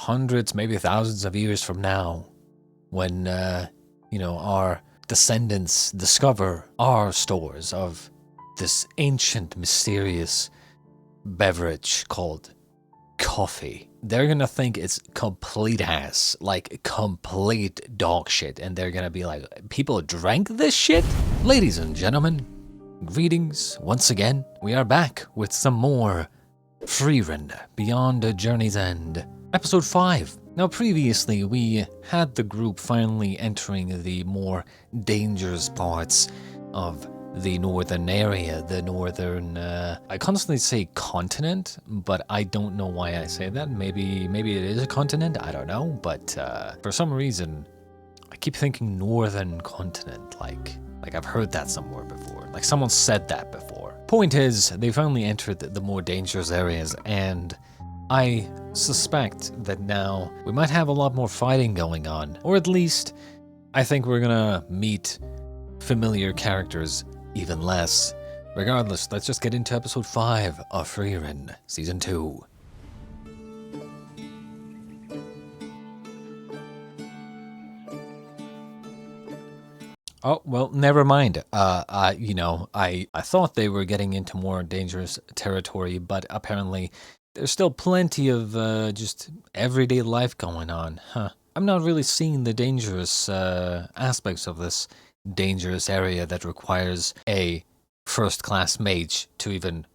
hundreds, maybe thousands of years from now, when, our descendants discover our stores of this ancient, mysterious beverage called coffee, they're gonna think it's complete ass, like complete dog shit, and they're gonna be like, people drank this shit? Ladies and gentlemen, greetings once again. We are back with some more Frieren Beyond a Journey's End, episode 5. Now previously we had the group finally entering the more dangerous parts of the northern area, the northern, I constantly say continent, but I don't know why I say that. Maybe it is a continent, I don't know, but for some reason, I keep thinking northern continent, like I've heard that somewhere before, like someone said that before. Point is, they finally entered the more dangerous areas, and I suspect that now we might have a lot more fighting going on, or at least I think we're gonna meet familiar characters even less. Regardless, let's just get into episode 5 of Frieren, season 2. Oh, well, never mind. I thought they were getting into more dangerous territory, but apparently there's still plenty of just everyday life going on, huh? I'm not really seeing the dangerous aspects of this dangerous area that requires a first-class mage to even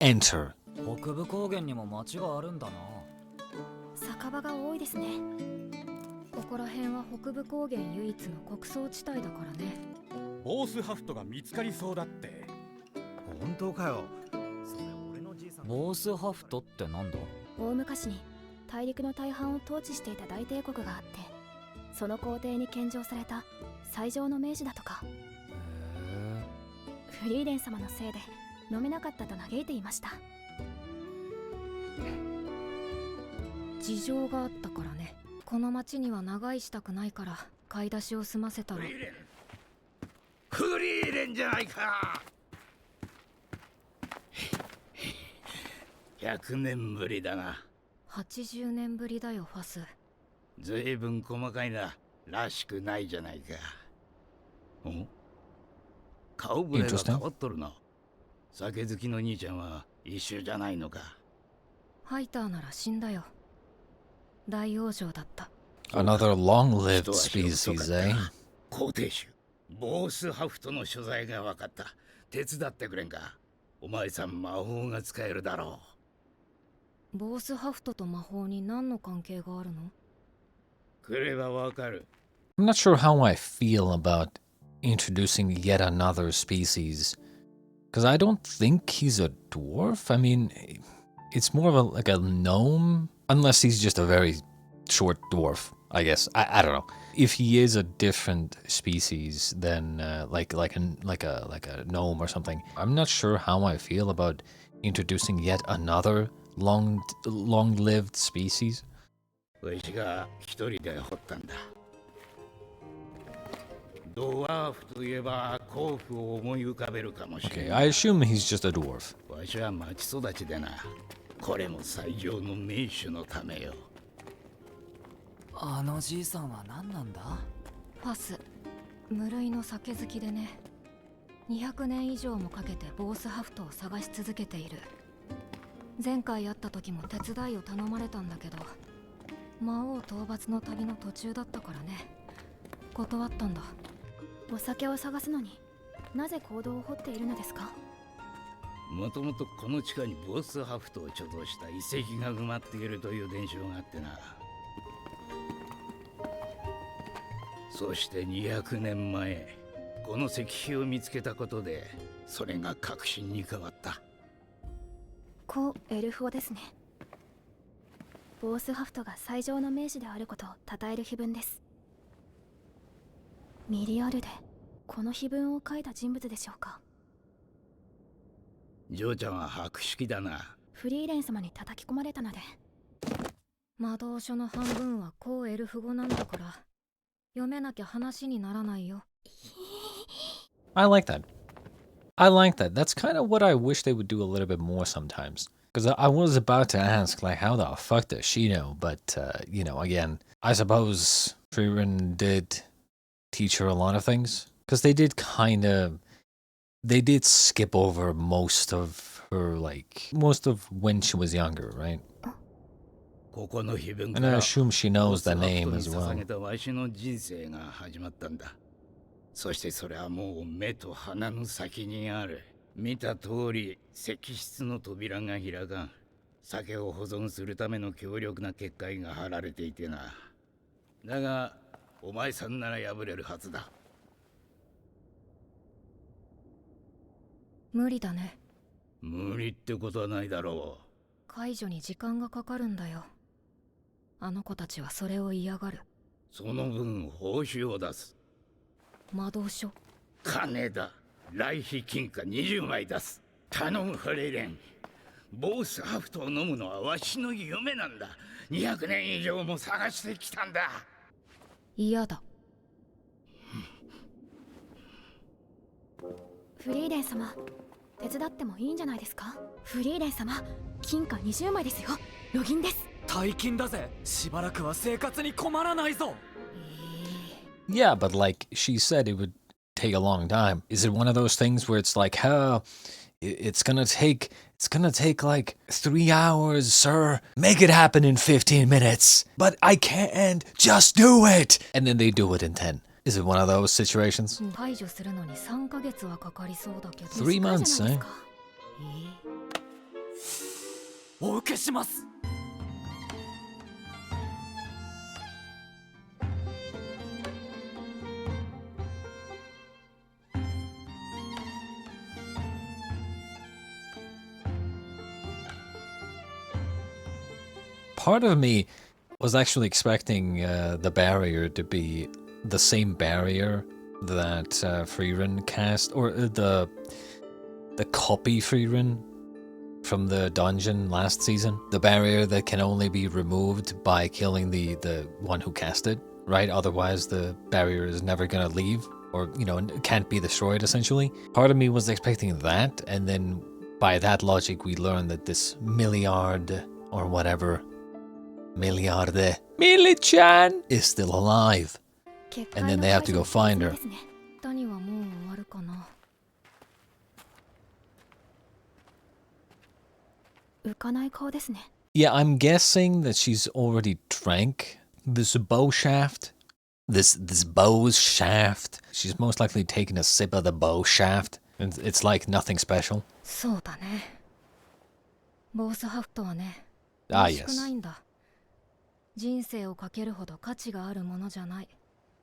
enter. 北部高原にも町があるんだな。酒場が多いですね。ここら辺は北部高原唯一の穀倉地帯だからね。ボースハフトが見つかりそうだって。本当かよ。それ俺のじいさん。ボースハフトってなんだ？大昔に大陸の大半を統治していた大帝国があって、その皇帝に献上された最上の名手だとか。フリーレン様のせいで飲めなかったと嘆いていました。事情があったからね。この町には長居したくないから買い出しを済ませたら。フリーレンじゃないか。100年ぶりだな。80年ぶりだよ、ファス。ずいぶん細かいな。らしくないじゃないか。顔ぶれが変わっとるな。酒好きの兄ちゃんは一緒じゃないのか。ハイターなら死んだよ。大往生だった。Another long-lived species, eh? 皇帝種ボースハフトの所在が分かった。手伝ってくれんか。お前さん魔法が使えるだろう。ボースハフトと魔法に何の関係があるの？くれば分かる。I'm not sure how I feel about introducing yet another species, because I don't think he's a dwarf. I mean, it's more of like a gnome, unless he's just a very short dwarf, I guess. I don't know. If he is a different species than like a gnome or something, I'm not sure how I feel about introducing yet another long-lived species. わしが一人で掘ったんだ。ドワーフといえば甲府を思い浮かべるかもしれない。Okay, I assume he's just a dwarf. わしは町育ちでな。これも最上の名手のためよ。あのじいさんは何なんだ？ファス、無類の酒好きでね。200年以上もかけてボースハフトを探し続けている。前回会った時も手伝いを頼まれたんだけど、魔王討伐の旅の途中だったからね。断ったんだ。お酒を探すのになぜ坑道を掘っているのですか？もともとこの地下にボースハフトを貯蔵した遺跡が埋まっているという伝承があってな。そして200年前この石碑を見つけたことでそれが確信に変わった。古エルフ語ですね。ボースハフトが最上の名手であることを称える碑文です。ミリアルでこの碑文を書いた人物でしょうか？嬢ちゃんは博識だな。フリーレン様に叩き込まれたので。魔導書の半分は古エルフ語なんだから読めなきゃ話にならないよ。I like that. I like that. That's kind of what I wish they would do a little bit more sometimes. Because I was about to ask, like, how the fuck does she know? But, you know, again, I suppose Frieren did teach her a lot of things. Because they did they did skip over most of her, like, most of when she was younger, right? ここの碑文か And I ら assume she ボ knows ス the ハフ name トに as 捧 well. げたわしの人生が始まったんだ。そしてそれはもう目と鼻の先にある。見た通り石室の扉が開かん。酒を保存するための強力な結界が張られていてな。だがお前さんなら破れるはずだ。無理だね。無理ってことはないだろ解除に時間がかかるんだよ。あの子たちはそれを嫌がる。う。その分報酬を出す。魔導書。金だ。来費金貨20枚出す。頼むフレイレン。ボースハフトを飲むのはわしの夢なんだ。200年以上も探してきたんだ。嫌だ。フリーレン様、手伝ってもいいんじゃないですか。フリーレン様、金貨20枚ですよ。ロギンです。大金だぜ。しばらくは生活に困らないぞ。Yeah, but like she said, it would take a long time. Is it one of those things where it's like, it's gonna take like 3 hours, sir. Make it happen in 15 minutes. But I can't. Just do it. And then they do it in 10. Is it one of those situations? 解除するのに3ヶ月はかかりそうだけど。 3 months, eh? お受けします。Part of me was actually expecting the barrier to be the same barrier that Frieren cast, or the copy Frieren from the dungeon last season. The barrier that can only be removed by killing the one who cast it, right? Otherwise the barrier is never gonna leave, or, you know, it can't be destroyed essentially. Part of me was expecting that, and then by that logic we learned that this Milliard, or whatever, Milliarde, Millie-chan is still alive. And then they have to go find her. 歌にはもう終わるかな。浮かない顔ですね。 Yeah, I'm guessing that she's already drank this bow shaft. This bow shaft. She's most likely taken a sip of the bow shaft. And it's like nothing special. そうだね。ボースハフトはね、 Ah, 美味しくない yes. んだ。人生をかけるほど価値があるものじゃない。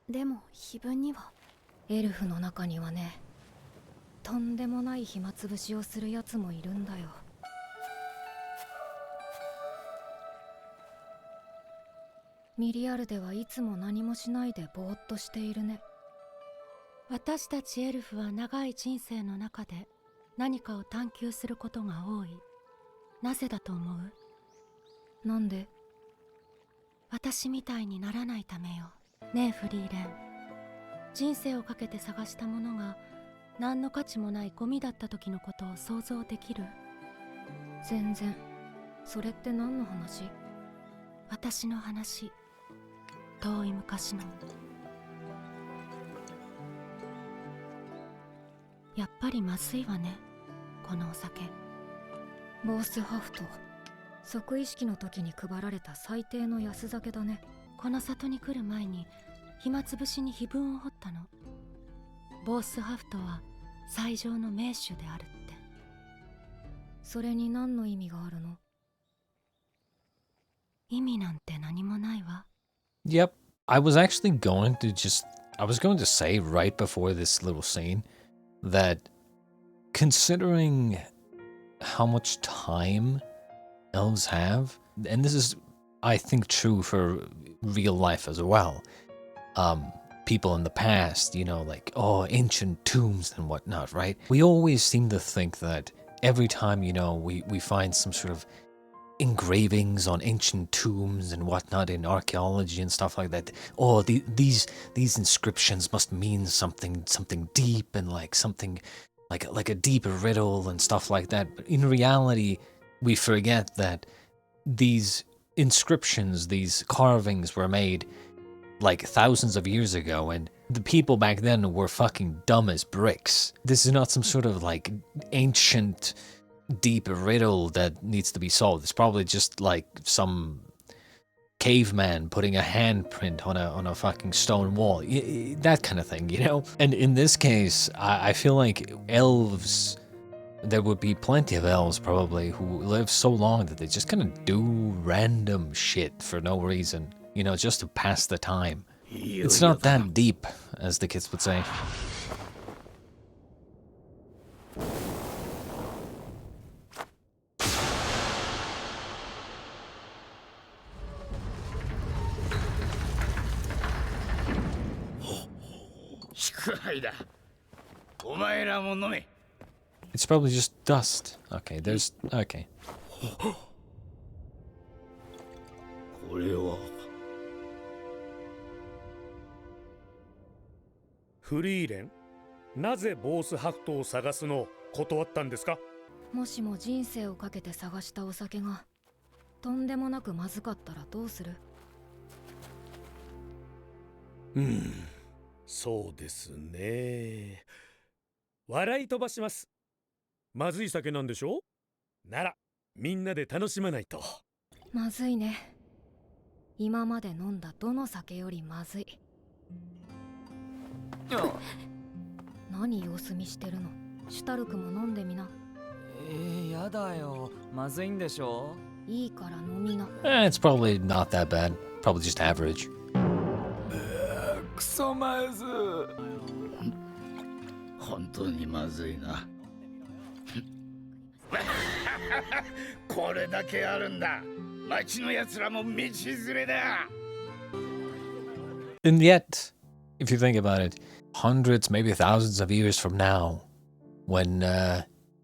でも碑文にはエルフの中にはね、とんでもない暇つぶしをするやつもいるんだよ。ミリアルではいつも何もしないでぼーっとしているね。私たちエルフは長い人生の中で何かを探求することが多い。なぜだと思う？なんで？私みたいにならないためよ。ねえフリーレン。人生をかけて探したものが何の価値もないゴミだった時のことを想像できる？全然。それって何の話？私の話。遠い昔の。やっぱりまずいわね、このお酒。ボースハフト、即意識の時に配られた最低の安酒だね。この里に来る前に暇つぶしに碑文を彫ったの。ボースハフトは最上の名手であるって。それに何の意味があるの？意味なんて何もないわ。Yep. I was going to say right before this little scene that considering how much time elves have, and this is, I think, true for real life as well. People in the past, you know, like, oh, ancient tombs and whatnot, right? We always seem to think that every time, you know, we find some sort of engravings on ancient tombs and whatnot in archaeology and stuff like that, oh, these inscriptions must mean something deep and like something like a deeper riddle and stuff like that. But in reality, we forget that these inscriptions, these carvings were made like thousands of years ago, and the people back then were fucking dumb as bricks. This is not some sort of like ancient, deep riddle that needs to be solved. It's probably just like some caveman putting a handprint on a fucking stone wall. That kind of thing, you know? And in this case, I feel like elves, there would be plenty of elves probably who live so long that they just kind of do random shit for no reason, you know, just to pass the time. It's not that deep, as the kids would say. It's probably just dust. Okay, there's... okay. これはフリーレン、なぜボースハフトを探すのを断ったんですか？もしも人生をかけて探したお酒がとんでもなくまずかったらどうする？そうですね。笑い飛ばします。まずい酒なんでしょ？ならみんなで楽しまないと。まずいね。今まで飲んだどの酒よりまずい。何様子見してるの？シュタルクも飲んでみな。やだよ。まずいんでしょ？いいから飲みな。It's probably not that bad. Probably just average. クソまず。本当にまずいな。これだけあるんだ。町の奴らも道連れだ。And yet, if you think about it, hundreds, maybe thousands of years from now, when,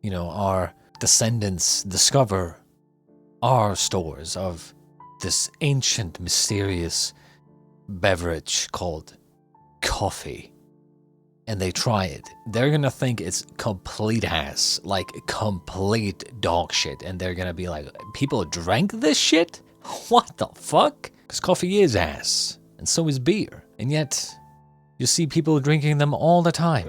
you know, our descendants discover our stores of this ancient, mysterious beverage called coffee, and they try it, they're gonna think it's complete ass, like complete dog shit, and they're gonna be like, people drank this shit? What the fuck? Because coffee is ass, and so is beer, and yet you see people drinking them all the time.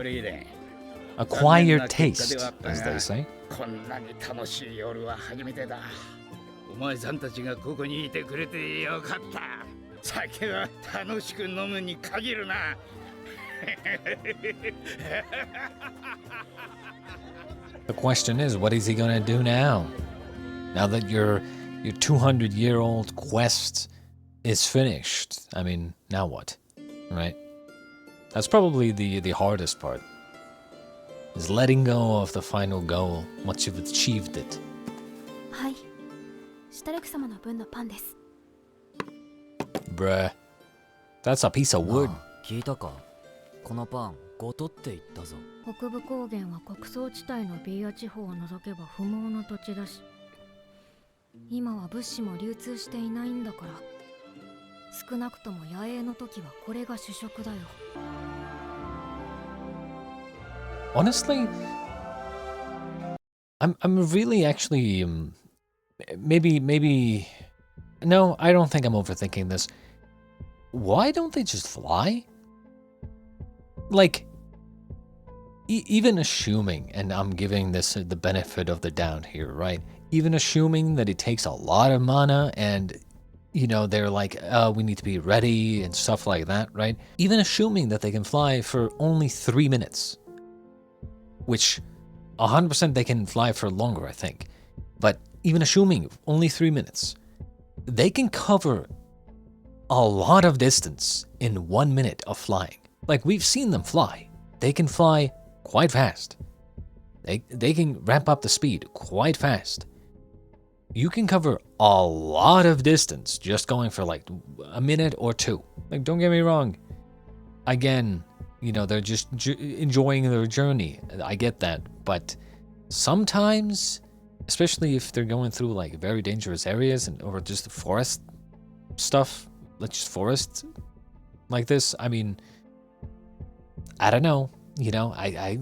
Acquired taste, as they say. こんなに楽しい夜は初めてだ。お前さんたちがここにいてくれてよかった。酒は楽しく飲むに限るな。The question is, what is he gonna do now? Now that your 200-year-old quest is finished. I mean, now what? Right? That's probably the hardest part. Is letting go of the final goal once you've achieved it. はい。シュタルク様の分のパンです。Bruh. That's a piece of wood. 聞いたか？このパン、ごとって言ったぞ。北部高原は穀倉地帯のビーア地方を除けば不毛の土地だし、今は物資も流通していないんだから、少なくとも野営の時はこれが主食だよ。Honestly, I'm really actually maybe no, I don't think I'm overthinking this. Why don't they just fly? Like, even assuming, and I'm giving this the benefit of the doubt here, right? Even assuming that it takes a lot of mana and, you know, they're like, we need to be ready and stuff like that, right? Even assuming that they can fly for only 3 minutes, which 100% they can fly for longer, I think. But even assuming only 3 minutes, they can cover a lot of distance in 1 minute of flying. Like, we've seen them fly. They can fly quite fast. They can ramp up the speed quite fast. You can cover a lot of distance just going for like a minute or two. Like, don't get me wrong. Again, you know, they're just enjoying their journey. I get that. But sometimes, especially if they're going through like very dangerous areas or just forest stuff, like just forest like this, I mean, I don't know. You know, I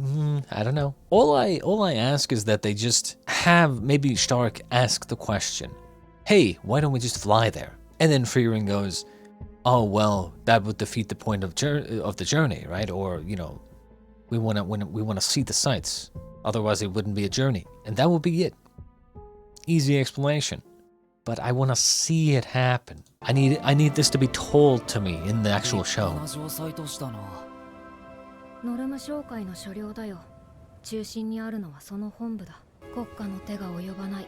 don't know. All I ask is that they just have maybe Stark ask the question, "Hey, why don't we just fly there?" And then Frieren goes, "Oh well, that would defeat the point of the journey, right? Or you know, we want to see the sights. Otherwise, it wouldn't be a journey, and that would be it. Easy explanation. But I want to see it happen. I need this to be told to me in the actual show." 城塞としたな。ノルム商会の所領だよ。中心にあるのはその本部だ。国家の手が及ばない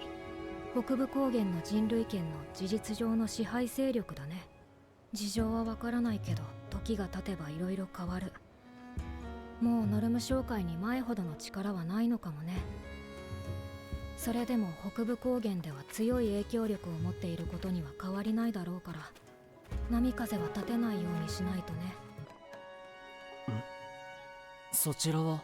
北部高原の人類圏の事実上の支配勢力だね。事情はわからないけど、時が経てばいろいろ変わる。もうノルム商会に前ほどの力はないのかもね。それでも北部高原では強い影響力を持っていることには変わりないだろうから、波風は立てないようにしないとね。そちらは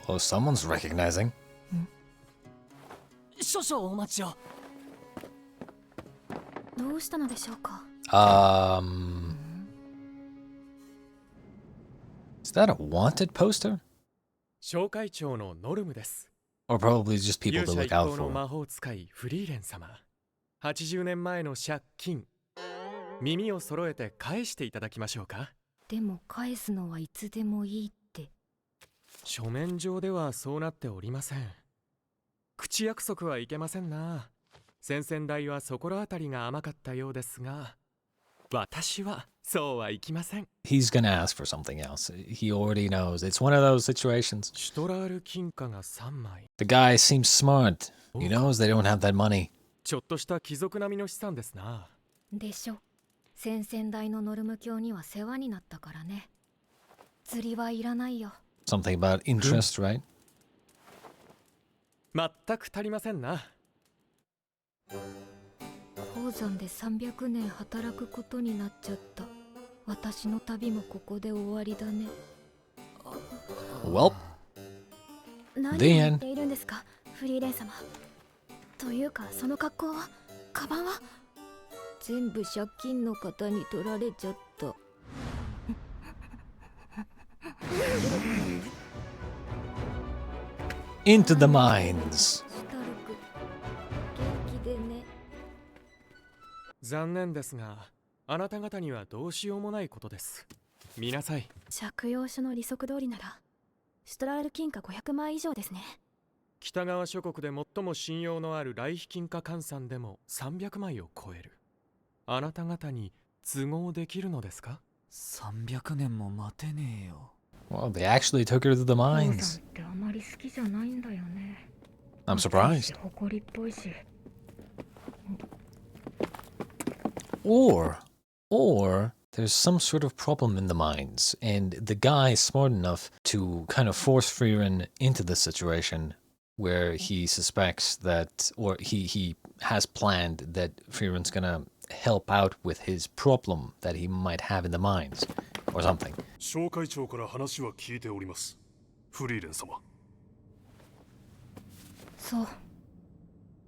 ？Oh, someone's recognizing. 少々お待ちを。どうしたのでしょうか。Is that a wanted poster? 紹介長のノルムです。 Or probably just people 勇 to 者 look 一 out 行の for. 魔法使いフリーレン様。80年前の借金、耳を揃えて返していただきましょうか。でも返すのはいつでもいいって。書面上ではそうなっておりません。口約束はいけませんな。先々代はそこらあたりが甘かったようですが、私はそうはいきません。 He's gonna ask for something else. He already knows. It's one of those situations. シュトラール金貨が3枚。 The guy seems smart. He knows they don't have that money. ちょっとした貴族並みの資産ですな。でしょ。先々代のノルム教には世話になったからね。釣りはいらないよ。 Something about interest, right? 全く足りませんな。鉱山で300年働くことになっちゃった。私の旅もここで終わりだね。Well, 何を The 言 end. っているんですか、フリーレン様。というか、その格好は、カバンは。全部借金の方に取られちゃった。into the mines. シュタルク、元気でね。残念ですが、あなた方にはどうしようもないことです。見なさい。借用書の利息通りなら、シュトラール金貨500枚以上ですね。北側諸国で最も信用のある来費金貨換算でも300枚を超える。あなた方に都合できるのですか？ 300年も待てねえよ。 Well, they actually took her to the 鉱 mines. 山ってあまり好きじゃないんだよね。 I'm surprised. 誇りっぽいし。 Or there's some sort of problem in the mines, and the guy is smart enough to kind of force Frieren into this situation where he suspects that, or he has planned that Frieren's gonna help out with his problem that he might have in the mines, or something. 商会長から話は聞いております。フリーレン様。そう。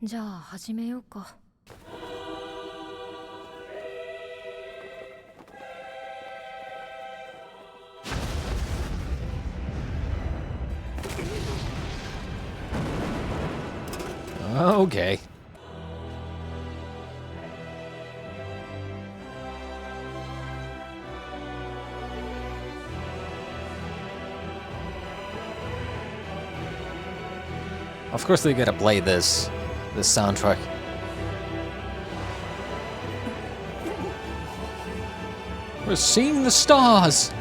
じゃあ始めようか。Okay. Of course they gotta play this soundtrack. We're seeing the stars!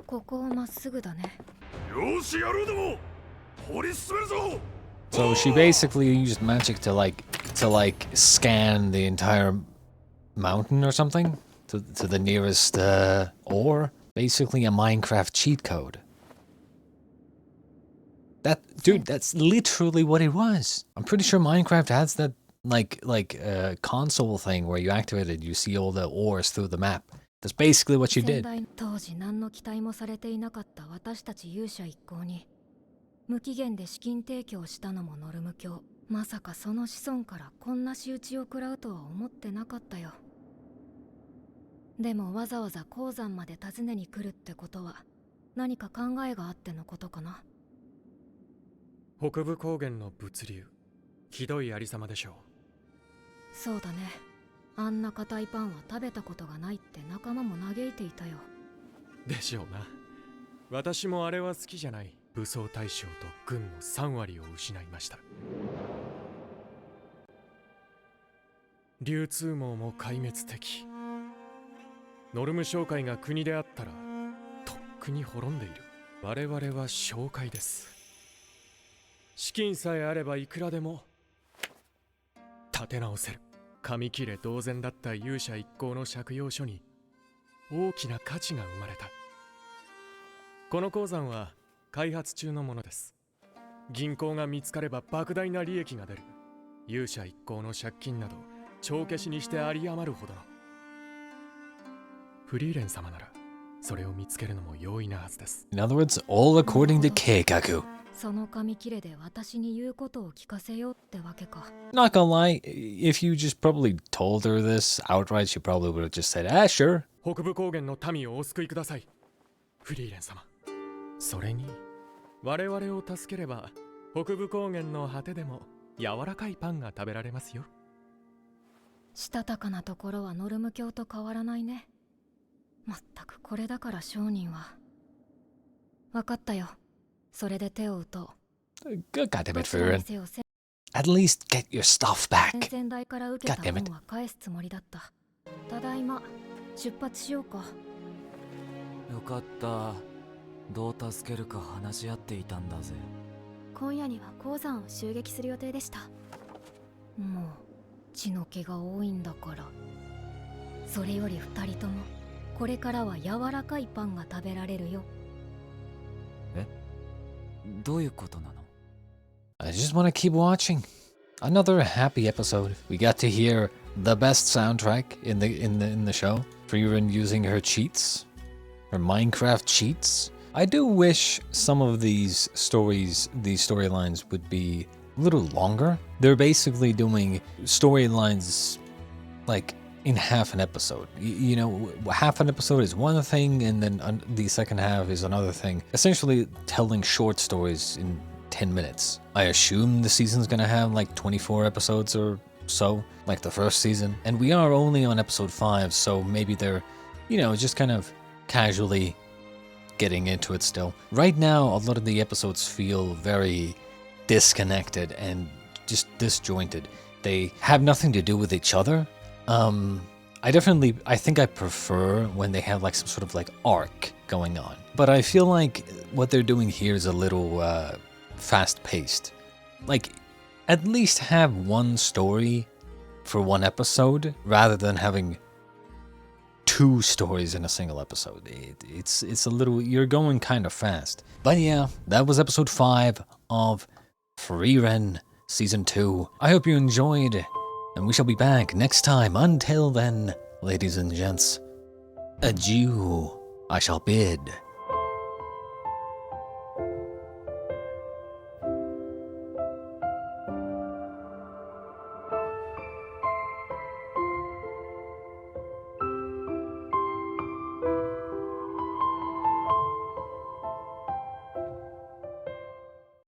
ここをまっすぐだね。よしやろうども。掘り進めるぞ。 So she basically used magic to scan the entire mountain or something to the nearest ore. Basically a Minecraft cheat code. Dude, that's literally what it was. I'm pretty sure Minecraft has that console thing where you activate it, you see all the ores through the map. That's basically what you 先 did. 代当時何の期待もされていなかった私たち勇者一行に無期限で資金提供したのもノルム教。まさかその子孫からこんな仕打ちを食らうとは思ってなかったよ。でもわざわざ鉱山まで訪ねに来るってことは何か考えがあってのことかな。北部高原の物流、ひどいありさまでしょそうだね。あんな硬いパンは食べたことがないって仲間も嘆いていたよ。う。でしょうな。私もあれは好きじゃない。武装大将と軍の3割を失いました。流通網も壊滅的。ノルム商会が国であったらとっくに滅んでいる。我々は商会です。資金さえあればいくらでも立て直せる。紙切れ同然だった勇者一行の借用書に大きな価値が生まれた。この鉱山は開発中のものです。銀行が見つかれば莫大な利益が出る。勇者一行の借金など帳消しにして有り余るほどの。フリーレン様ならそれを見つけるのも容易なはずです。 In other words, all according to Keikaku. その紙切れで私に言うことを聞かせようってわけか。 Not gonna lie, if you just probably told her this outright, she probably would have just said, ah, sure. 北部高原の民をお救いください、フリーレン様。それに我々を助ければ北部高原の果てでも柔らかいパンが食べられますよ。したたかなところはノルム教と変わらないね。まったくこれだから商人は。わかったよ。それで手を打とう。 God damn ど it, ちらに Frieren. せよ先 At least get your stuff back. 々代から受けた God damn it. 本は返すつもりだった。ただいま出発しようか。よかった。どう助けるか話し合っていたんだぜ。今夜には鉱山を襲撃する予定でした。もう血の気が多いんだから。それより二人ともこれからは柔らかいパンが食べられるよ。どういうことなの？ I just want to keep watching. Another happy episode. We got to hear the best soundtrack in the show. Frieren using her cheats, her Minecraft cheats. I do wish some of these storylines would be a little longer. They're basically doing storylines like in half an episode. You know, half an episode is one thing, and then the second half is another thing. Essentially telling short stories in 10 minutes. I assume the season's gonna have like 24 episodes or so, like the first season. And we are only on episode 5, so maybe they're, you know, just kind of casually getting into it still. Right now, a lot of the episodes feel very disconnected and just disjointed. They have nothing to do with each other. I think I prefer when they have like some sort of like arc going on. But I feel like what they're doing here is a little fast-paced. Like, at least have one story for one episode rather than having 2 stories in a single episode. It's a little, you're going kind of fast. But yeah, that was episode 5 of Frieren Season 2. I hope you enjoyed, and we shall be back next time. Until then, ladies and gents, adieu, I shall bid.